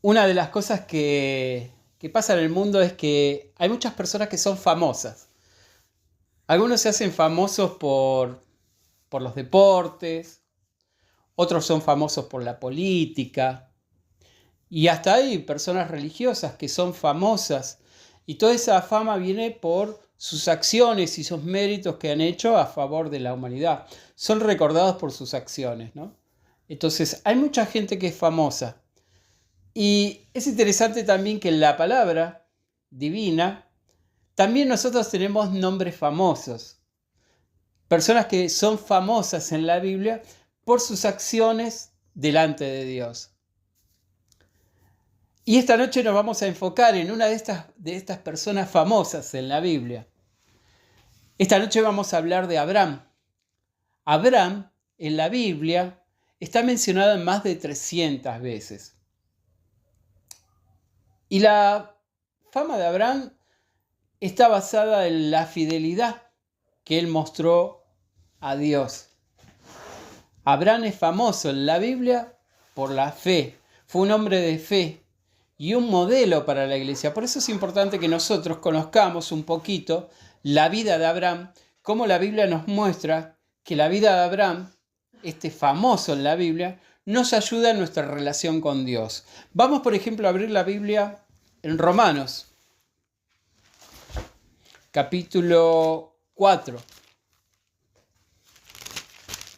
Una de las cosas que pasa en el mundo es que hay muchas personas que son famosas. Algunos se hacen famosos por los deportes, otros son famosos por la política, y hasta hay personas religiosas que son famosas, y toda esa fama viene por sus acciones y sus méritos que han hecho a favor de la humanidad. Son recordados por sus acciones, ¿no? Entonces, hay mucha gente que es famosa. Y es interesante también que en la palabra divina también nosotros tenemos nombres famosos. Personas que son famosas en la Biblia por sus acciones delante de Dios. Y esta noche nos vamos a enfocar en una de estas personas famosas en la Biblia. Esta noche vamos a hablar de Abraham. Abraham en la Biblia está mencionado en más de 300 veces. Y la fama de Abraham está basada en la fidelidad que él mostró a Dios. Abraham es famoso en la Biblia por la fe. Fue un hombre de fe y un modelo para la iglesia. Por eso es importante que nosotros conozcamos un poquito la vida de Abraham, cómo la Biblia nos muestra que la vida de Abraham, este famoso en la Biblia, nos ayuda en nuestra relación con Dios. Vamos, por ejemplo, a abrir la Biblia en Romanos, capítulo 4.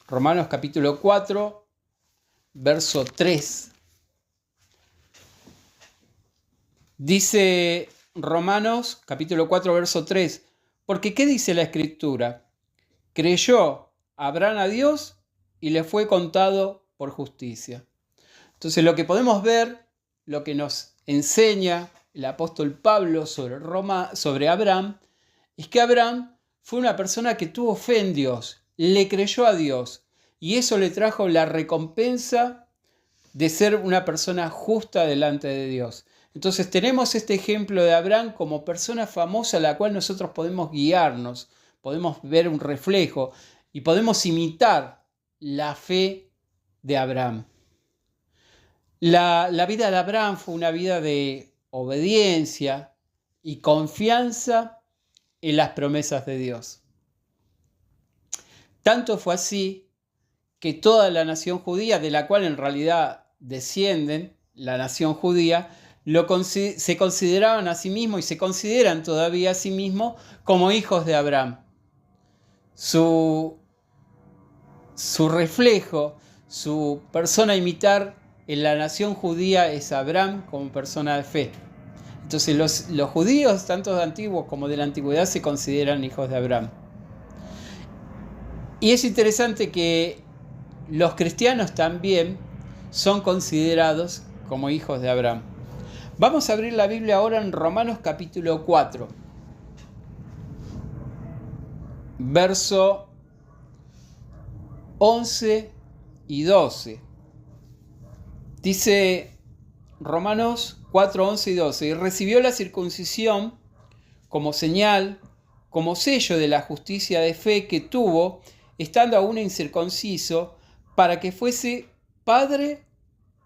Romanos capítulo 4, verso 3. Dice Romanos capítulo 4, verso 3. Porque ¿qué dice la Escritura? Creyó Abraham a Dios y le fue contado por justicia. Entonces lo que podemos ver, lo que nos enseña el apóstol Pablo sobre Abraham, es que Abraham fue una persona que tuvo fe en Dios, le creyó a Dios y eso le trajo la recompensa de ser una persona justa delante de Dios. Entonces tenemos este ejemplo de Abraham como persona famosa a la cual nosotros podemos guiarnos, podemos ver un reflejo y podemos imitar la fe de Abraham. La vida de Abraham fue una vida de obediencia y confianza en las promesas de Dios. Tanto fue así que toda la nación judía, de la cual en realidad descienden la nación judía, se consideraban a sí mismos y se consideran todavía a sí mismos como hijos de Abraham. Su reflejo, su persona a imitar en la nación judía es Abraham como persona de fe. Entonces los judíos, tanto de antiguos como de la antigüedad, se consideran hijos de Abraham. Y es interesante que los cristianos también son considerados como hijos de Abraham. Vamos a abrir la Biblia ahora en Romanos capítulo 4, verso 11 y 12. Dice Romanos 4, 11 y 12. Y recibió la circuncisión como señal, como sello de la justicia de fe que tuvo, estando aún incircunciso, para que fuese padre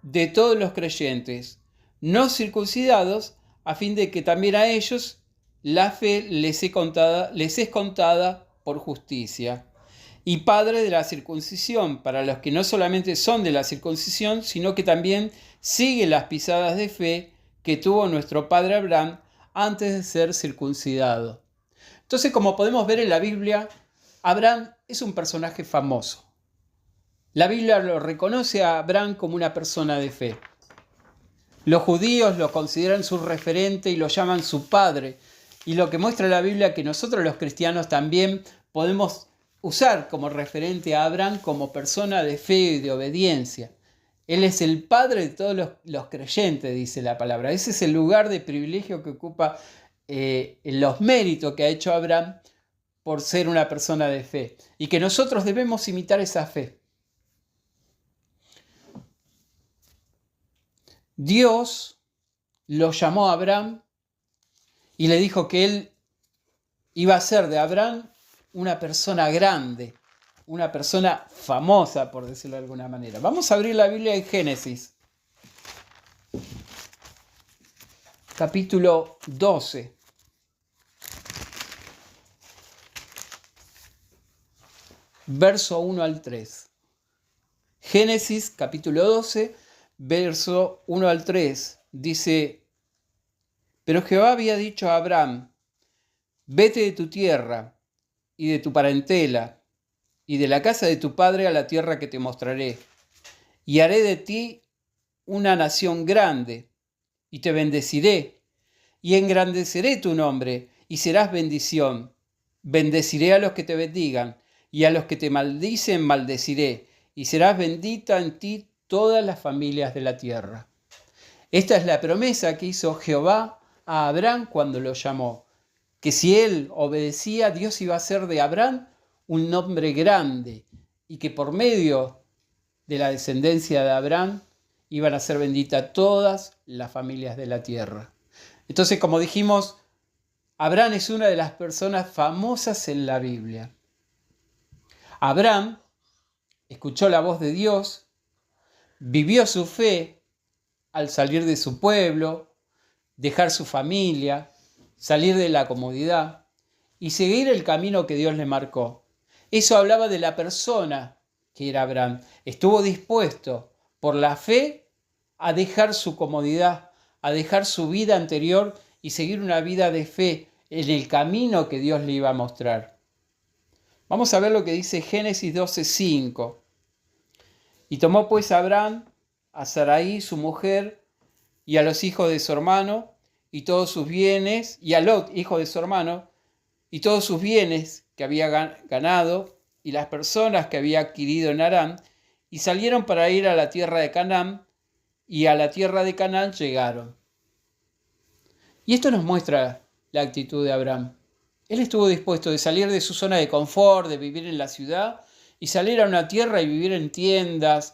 de todos los creyentes, no circuncidados, a fin de que también a ellos la fe les es contada por justicia. Y padre de la circuncisión, para los que no solamente son de la circuncisión, sino que también siguen las pisadas de fe que tuvo nuestro padre Abraham antes de ser circuncidado. Entonces, como podemos ver en la Biblia, Abraham es un personaje famoso. La Biblia lo reconoce a Abraham como una persona de fe. Los judíos lo consideran su referente y lo llaman su padre. Y lo que muestra la Biblia es que nosotros los cristianos también podemos usar como referente a Abraham como persona de fe y de obediencia. Él es el padre de todos los creyentes, dice la palabra. Ese es el lugar de privilegio que ocupa en los méritos que ha hecho Abraham por ser una persona de fe. Y que nosotros debemos imitar esa fe. Dios lo llamó a Abraham y le dijo que él iba a ser de Abraham una persona grande, una persona famosa, por decirlo de alguna manera. Vamos a abrir la Biblia en Génesis. capítulo 12. Verso 1 al 3. Génesis capítulo 12, verso 1 al 3. Dice: Pero Jehová había dicho a Abraham: Vete de tu tierra y de tu parentela y de la casa de tu padre a la tierra que te mostraré, y haré de ti una nación grande, y te bendeciré, y engrandeceré tu nombre, y serás bendición. Bendeciré a los que te bendigan, y a los que te maldicen maldeciré, y serás bendita en ti todas las familias de la tierra. Esta es la promesa que hizo Jehová a Abraham cuando lo llamó, que si él obedecía, Dios iba a hacer de Abraham un nombre grande, y que por medio de la descendencia de Abraham iban a ser benditas todas las familias de la tierra. Entonces, como dijimos, Abraham es una de las personas famosas en la Biblia. Abraham escuchó la voz de Dios, vivió su fe al salir de su pueblo, dejar su familia, salir de la comodidad y seguir el camino que Dios le marcó. Eso hablaba de la persona que era Abraham. Estuvo dispuesto por la fe a dejar su comodidad, a dejar su vida anterior y seguir una vida de fe en el camino que Dios le iba a mostrar. Vamos a ver lo que dice Génesis 12:5. Y tomó pues Abraham a Sarai su mujer y a los hijos de su hermano y todos sus bienes, y a Lot, hijo de su hermano, y todos sus bienes que había ganado y las personas que había adquirido en Harán, y salieron para ir a la tierra de Canaán, y a la tierra de Canaán llegaron. Y esto nos muestra la actitud de Abraham. Él estuvo dispuesto de salir de su zona de confort, de vivir en la ciudad, y salir a una tierra y vivir en tiendas,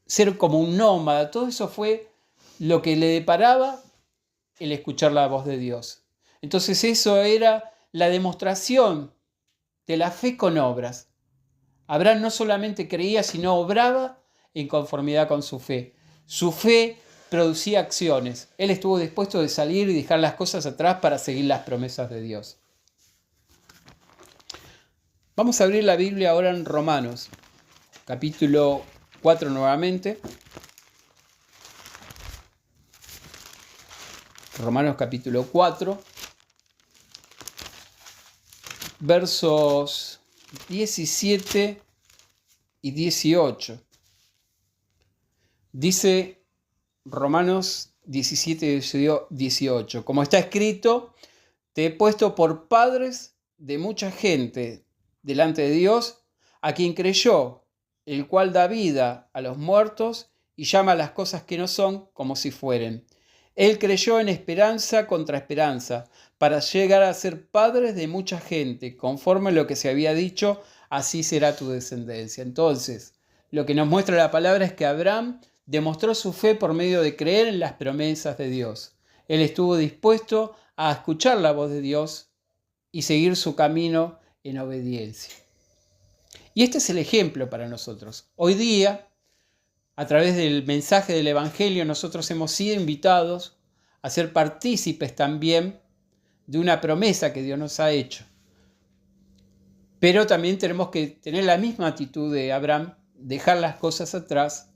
ser como un nómada. Todo eso fue lo que le deparaba el escuchar la voz de Dios. Entonces eso era la demostración de la fe con obras. Abraham no solamente creía, sino obraba en conformidad con su fe. Su fe producía acciones. Él estuvo dispuesto de salir y dejar las cosas atrás para seguir las promesas de Dios. Vamos a abrir la Biblia ahora en Romanos, capítulo 4 nuevamente. Romanos capítulo 4, versos 17 y 18. Dice Romanos 17 y 18: Como está escrito, te he puesto por padres de mucha gente delante de Dios, a quien creyó, el cual da vida a los muertos y llama a las cosas que no son como si fueren. Él creyó en esperanza contra esperanza, para llegar a ser padres de mucha gente, conforme a lo que se había dicho, así será tu descendencia. Entonces, lo que nos muestra la palabra es que Abraham demostró su fe por medio de creer en las promesas de Dios. Él estuvo dispuesto a escuchar la voz de Dios y seguir su camino en obediencia. Y este es el ejemplo para nosotros. Hoy día, a través del mensaje del Evangelio, nosotros hemos sido invitados a ser partícipes también de una promesa que Dios nos ha hecho. Pero también tenemos que tener la misma actitud de Abraham, dejar las cosas atrás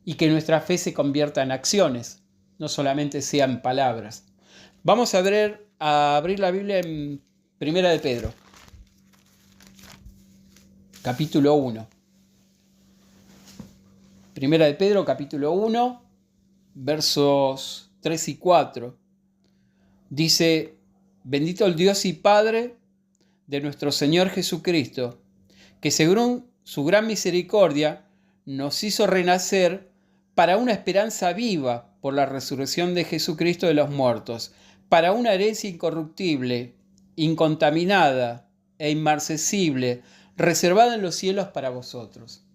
y que nuestra fe se convierta en acciones, no solamente sean palabras. Vamos a abrir la Biblia en Primera de Pedro, capítulo 1. Primera de Pedro, capítulo 1, versos 3 y 4. Dice: Bendito el Dios y Padre de nuestro Señor Jesucristo, que según su gran misericordia nos hizo renacer para una esperanza viva por la resurrección de Jesucristo de los muertos, para una herencia incorruptible, incontaminada e inmarcesible, reservada en los cielos para vosotros.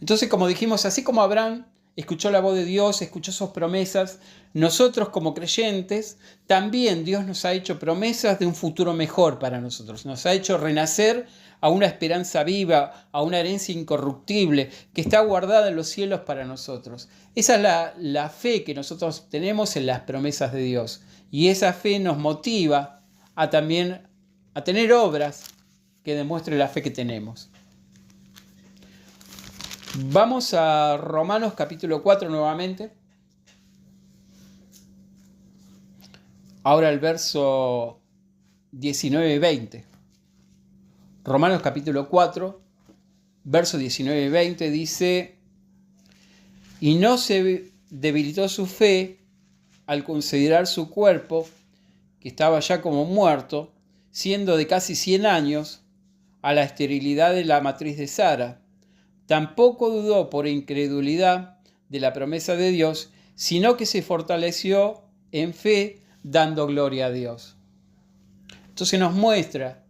Entonces, como dijimos, así como Abraham escuchó la voz de Dios, escuchó sus promesas. Nosotros como creyentes, también Dios nos ha hecho promesas de un futuro mejor para nosotros. Nos ha hecho renacer a una esperanza viva, a una herencia incorruptible que está guardada en los cielos para nosotros. Esa es la fe que nosotros tenemos en las promesas de Dios. Y esa fe nos motiva a también a tener obras que demuestren la fe que tenemos. Vamos a Romanos capítulo 4 nuevamente. Ahora el verso 19 y 20. Romanos capítulo 4, verso 19 y 20 dice: y no se debilitó su fe al considerar su cuerpo, que estaba ya como muerto, siendo de casi 100 años, a la esterilidad de la matriz de Sara. Tampoco dudó por incredulidad de la promesa de Dios, sino que se fortaleció en fe, dando gloria a Dios. Entonces nos muestra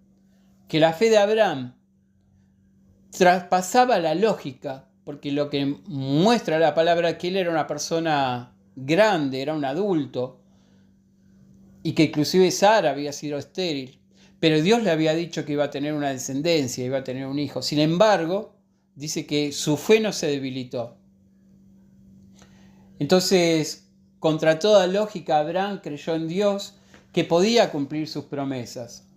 que la fe de Abraham traspasaba la lógica, porque lo que muestra la palabra es que él era una persona grande, era un adulto, y que inclusive Sara había sido estéril, pero Dios le había dicho que iba a tener una descendencia, iba a tener un hijo. Sin embargo, dice que su fe no se debilitó. Entonces, contra toda lógica, Abraham creyó en Dios que podía cumplir sus promesas.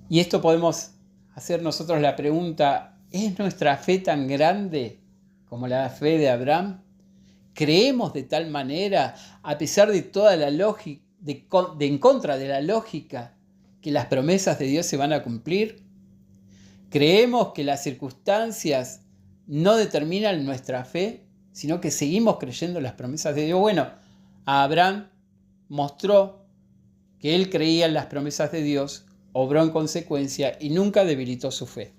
Y esto podemos hacer nosotros la pregunta: ¿es nuestra fe tan grande como la fe de Abraham? ¿Creemos de tal manera, a pesar de toda la lógica, en contra de la lógica, que las promesas de Dios se van a cumplir? ¿Creemos que las circunstancias no determinan nuestra fe, sino que seguimos creyendo en las promesas de Dios? Bueno, Abraham mostró que él creía en las promesas de Dios, obró en consecuencia y nunca debilitó su fe.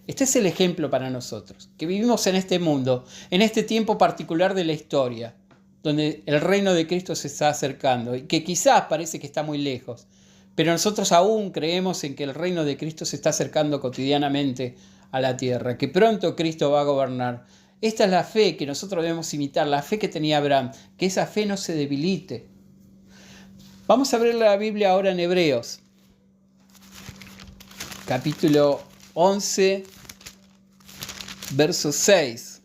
Este es el ejemplo para nosotros, que vivimos en este mundo, en este tiempo particular de la historia, donde el reino de Cristo se está acercando y que quizás parece que está muy lejos, pero nosotros aún creemos en que el reino de Cristo se está acercando cotidianamente a la tierra, que pronto Cristo va a gobernar. Esta es la fe que nosotros debemos imitar, la fe que tenía Abraham, que esa fe no se debilite. Vamos a abrir la Biblia ahora en Hebreos, capítulo 11, verso 6.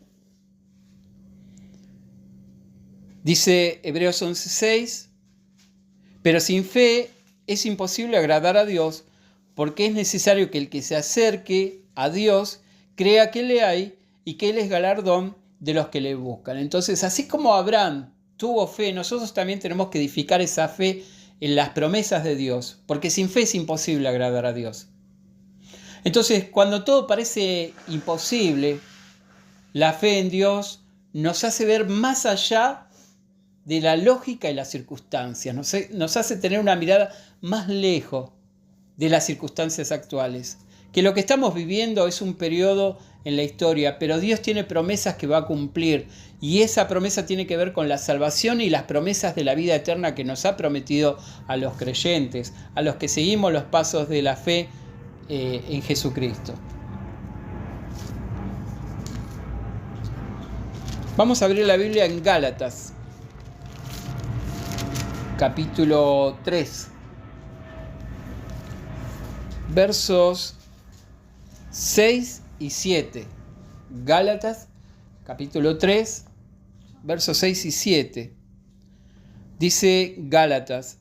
Dice Hebreos 11:6: pero sin fe es imposible agradar a Dios, porque es necesario que el que se acerque a Dios crea que le hay y que Él es galardón de los que le buscan. Entonces, así como Abraham tuvo fe, nosotros también tenemos que edificar esa fe en las promesas de Dios, porque sin fe es imposible agradar a Dios. Entonces, cuando todo parece imposible, la fe en Dios nos hace ver más allá de la lógica y las circunstancias, nos hace tener una mirada más lejos de las circunstancias actuales. Que lo que estamos viviendo es un periodo en la historia, pero Dios tiene promesas que va a cumplir, y esa promesa tiene que ver con la salvación y las promesas de la vida eterna que nos ha prometido a los creyentes, a los que seguimos los pasos de la fe en Jesucristo. Vamos a abrir la Biblia en Gálatas, capítulo 3, versos 6 y 7. Gálatas, capítulo 3, versos 6 y 7. Dice Gálatas: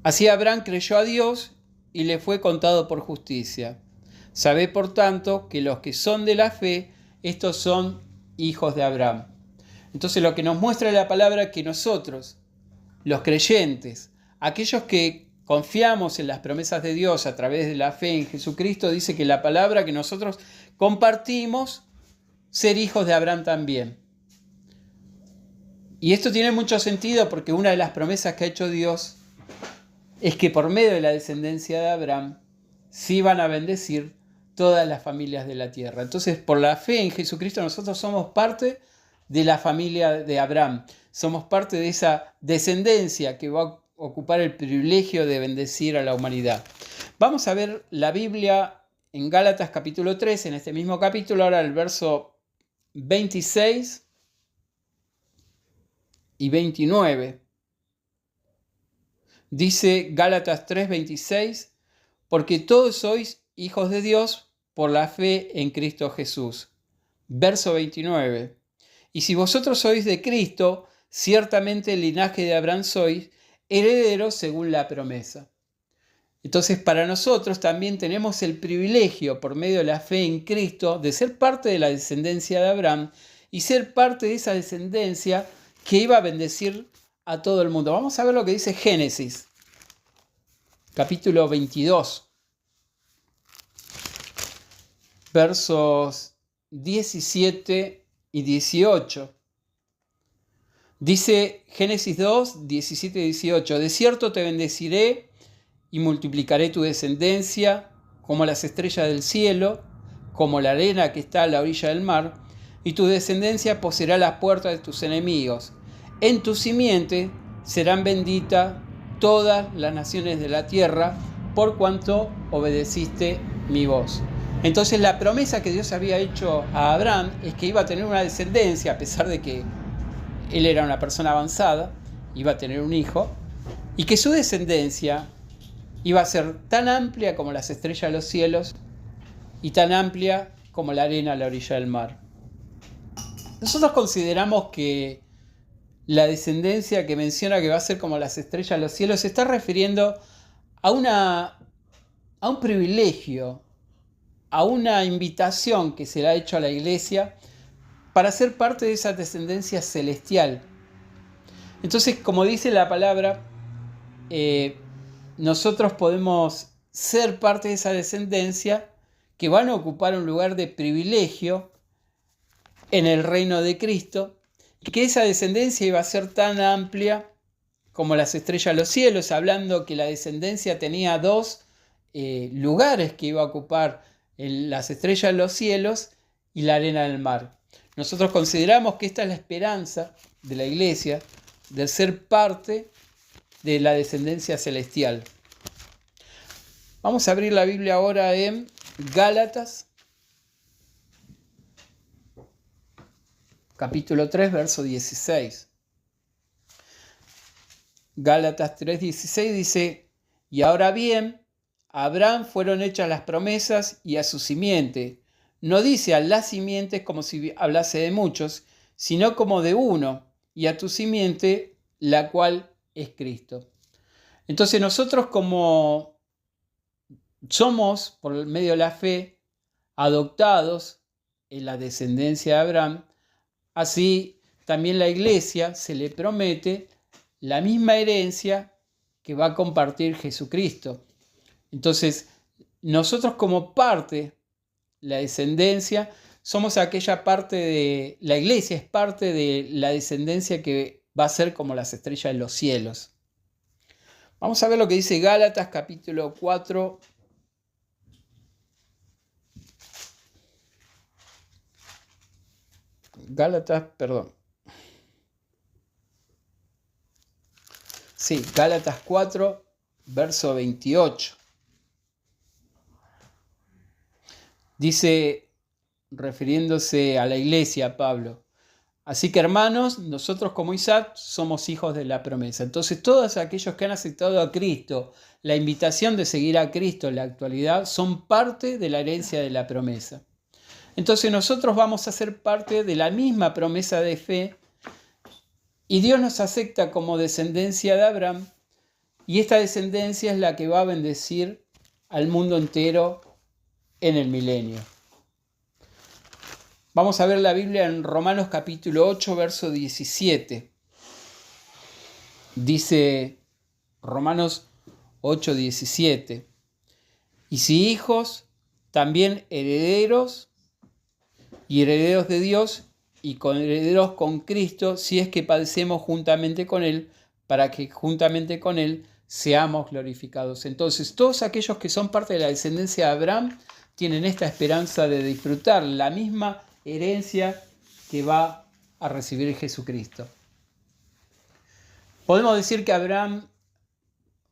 así Abraham creyó a Dios y le fue contado por justicia. Sabed, por tanto, que los que son de la fe, estos son hijos de Abraham. Entonces, lo que nos muestra la palabra es que nosotros, los creyentes, aquellos que confiamos en las promesas de Dios a través de la fe en Jesucristo, dice que la palabra que nosotros compartimos, ser hijos de Abraham también. Y esto tiene mucho sentido porque una de las promesas que ha hecho Dios es que por medio de la descendencia de Abraham se iban a bendecir todas las familias de la tierra. Entonces, por la fe en Jesucristo, nosotros somos parte de la familia de Abraham. Somos parte de esa descendencia que va a ocupar el privilegio de bendecir a la humanidad. Vamos a ver la Biblia en Gálatas capítulo 3, en este mismo capítulo, ahora el verso 26 y 29. Dice Gálatas 3:26, porque todos sois hijos de Dios por la fe en Cristo Jesús. Verso 29. Y si vosotros sois de Cristo, ciertamente el linaje de Abraham sois, herederos según la promesa. Entonces, para nosotros también tenemos el privilegio, por medio de la fe en Cristo, de ser parte de la descendencia de Abraham y ser parte de esa descendencia que iba a bendecir a todo el mundo. Vamos a ver lo que dice Génesis, capítulo 22, versos 17 y 18. Dice Génesis 2, 17 y 18, de cierto te bendeciré y multiplicaré tu descendencia como las estrellas del cielo, como la arena que está a la orilla del mar, y tu descendencia poseerá las puertas de tus enemigos. En tu simiente serán benditas todas las naciones de la tierra, por cuanto obedeciste mi voz. Entonces la promesa que Dios había hecho a Abraham es que iba a tener una descendencia, a pesar de que él era una persona avanzada, iba a tener un hijo, y que su descendencia iba a ser tan amplia como las estrellas de los cielos y tan amplia como la arena a la orilla del mar. Nosotros consideramos que la descendencia que menciona que va a ser como las estrellas de los cielos se está refiriendo a un privilegio, a una invitación que se le ha hecho a la iglesia para ser parte de esa descendencia celestial. Entonces, como dice la palabra, nosotros podemos ser parte de esa descendencia que van a ocupar un lugar de privilegio en el reino de Cristo, y que esa descendencia iba a ser tan amplia como las estrellas de los cielos, hablando que la descendencia tenía dos lugares que iba a ocupar las estrellas de los cielos y la arena del mar. Nosotros consideramos que esta es la esperanza de la iglesia, de ser parte de la descendencia celestial. Vamos a abrir la Biblia ahora en Gálatas, capítulo 3, verso 16. Gálatas 3:16 dice, y ahora bien, a Abraham fueron hechas las promesas y a su simiente. No dice a las simientes como si hablase de muchos, sino como de uno, y a tu simiente, la cual es Cristo. Entonces nosotros, como somos por medio de la fe adoptados en la descendencia de Abraham, así también la iglesia se le promete la misma herencia que va a compartir Jesucristo. Entonces, nosotros como parte, la descendencia, somos aquella parte de la iglesia, es parte de la descendencia que va a ser como las estrellas de los cielos. Vamos a ver lo que dice Gálatas capítulo 4. Gálatas 4, verso 28. Dice, refiriéndose a la iglesia, Pablo, así que hermanos, nosotros como Isaac somos hijos de la promesa. Entonces todos aquellos que han aceptado a Cristo, la invitación de seguir a Cristo en la actualidad, son parte de la herencia de la promesa. Entonces nosotros vamos a ser parte de la misma promesa de fe y Dios nos acepta como descendencia de Abraham y esta descendencia es la que va a bendecir al mundo entero en el milenio. Vamos a ver la Biblia en Romanos capítulo 8, verso 17. Dice Romanos 8, 17. Y si hijos, también herederos y herederos de Dios y coherederos con Cristo, si es que padecemos juntamente con Él, para que juntamente con Él seamos glorificados. Entonces, todos aquellos que son parte de la descendencia de Abraham tienen esta esperanza de disfrutar la misma herencia que va a recibir Jesucristo. Podemos decir que Abraham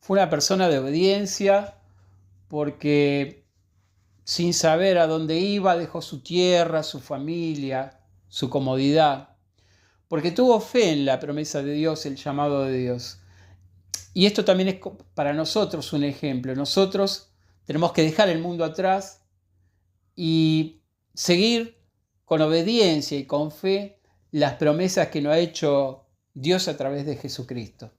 fue una persona de obediencia porque sin saber a dónde iba dejó su tierra, su familia su comodidad, porque tuvo fe en la promesa de Dios, el llamado de Dios. Y esto también es para nosotros un ejemplo. Nosotros tenemos que dejar el mundo atrás y seguir con obediencia y con fe las promesas que nos ha hecho Dios a través de Jesucristo.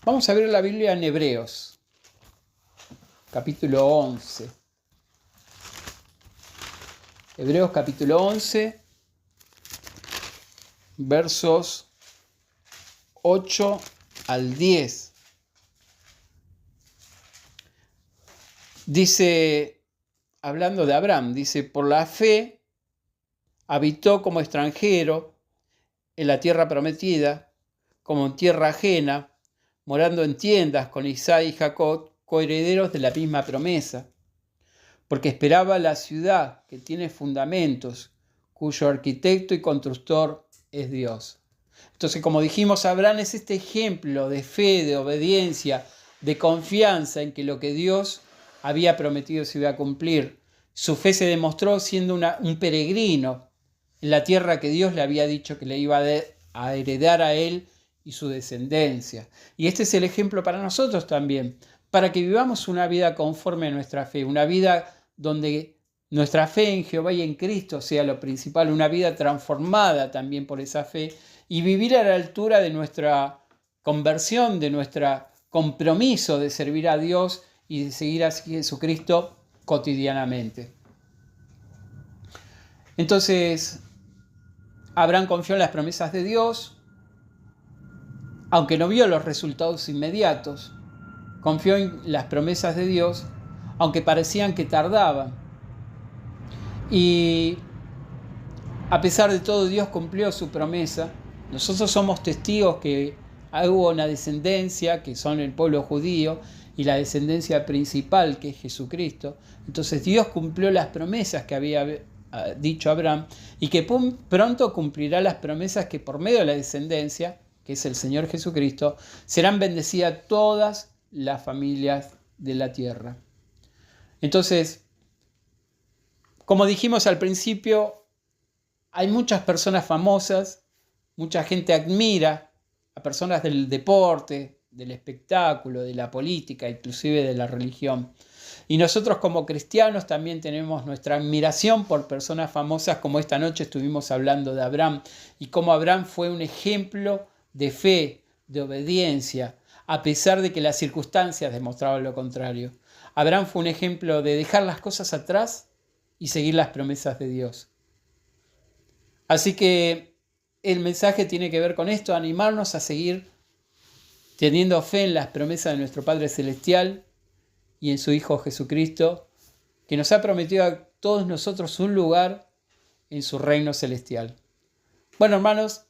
Vamos a ver la Biblia en Hebreos, capítulo 11. Hebreos capítulo 11, versos 8 al 10. Dice, hablando de Abraham, dice, por la fe habitó como extranjero en la tierra prometida, como en tierra ajena, morando en tiendas con Isaac y Jacob, coherederos de la misma promesa, porque esperaba la ciudad que tiene fundamentos, cuyo arquitecto y constructor es Dios. Entonces, como dijimos, Abraham es este ejemplo de fe, de obediencia, de confianza en que lo que Dios había prometido se iba a cumplir. Su fe se demostró siendo un peregrino en la tierra que Dios le había dicho que le iba a heredar a él y su descendencia. Y este es el ejemplo para nosotros también, para que vivamos una vida conforme a nuestra fe, una vida donde nuestra fe en Jehová y en Cristo sea lo principal, una vida transformada también por esa fe, y vivir a la altura de nuestra conversión, de nuestro compromiso de servir a Dios y de seguir a Jesucristo cotidianamente. Entonces, Abraham confió en las promesas de Dios, aunque no vio los resultados inmediatos. Confió en las promesas de Dios, aunque parecían que tardaban. Y a pesar de todo, Dios cumplió su promesa. Nosotros somos testigos que hubo una descendencia, que son el pueblo judío, y la descendencia principal, que es Jesucristo. Entonces Dios cumplió las promesas que había dicho Abraham, y que pronto cumplirá las promesas que por medio de la descendencia, que es el Señor Jesucristo, serán bendecidas todas las familias de la tierra. Entonces, como dijimos al principio, hay muchas personas famosas, mucha gente admira a personas del deporte, del espectáculo, de la política, inclusive de la religión. Y nosotros como cristianos también tenemos nuestra admiración por personas famosas, como esta noche estuvimos hablando de Abraham, y cómo Abraham fue un ejemplo de fe, de obediencia, a pesar de que las circunstancias demostraban lo contrario. Abraham fue un ejemplo de dejar las cosas atrás y seguir las promesas de Dios. Así que el mensaje tiene que ver con esto, animarnos a seguir teniendo fe en las promesas de nuestro Padre Celestial y en su Hijo Jesucristo, que nos ha prometido a todos nosotros un lugar en su reino celestial. Bueno, hermanos,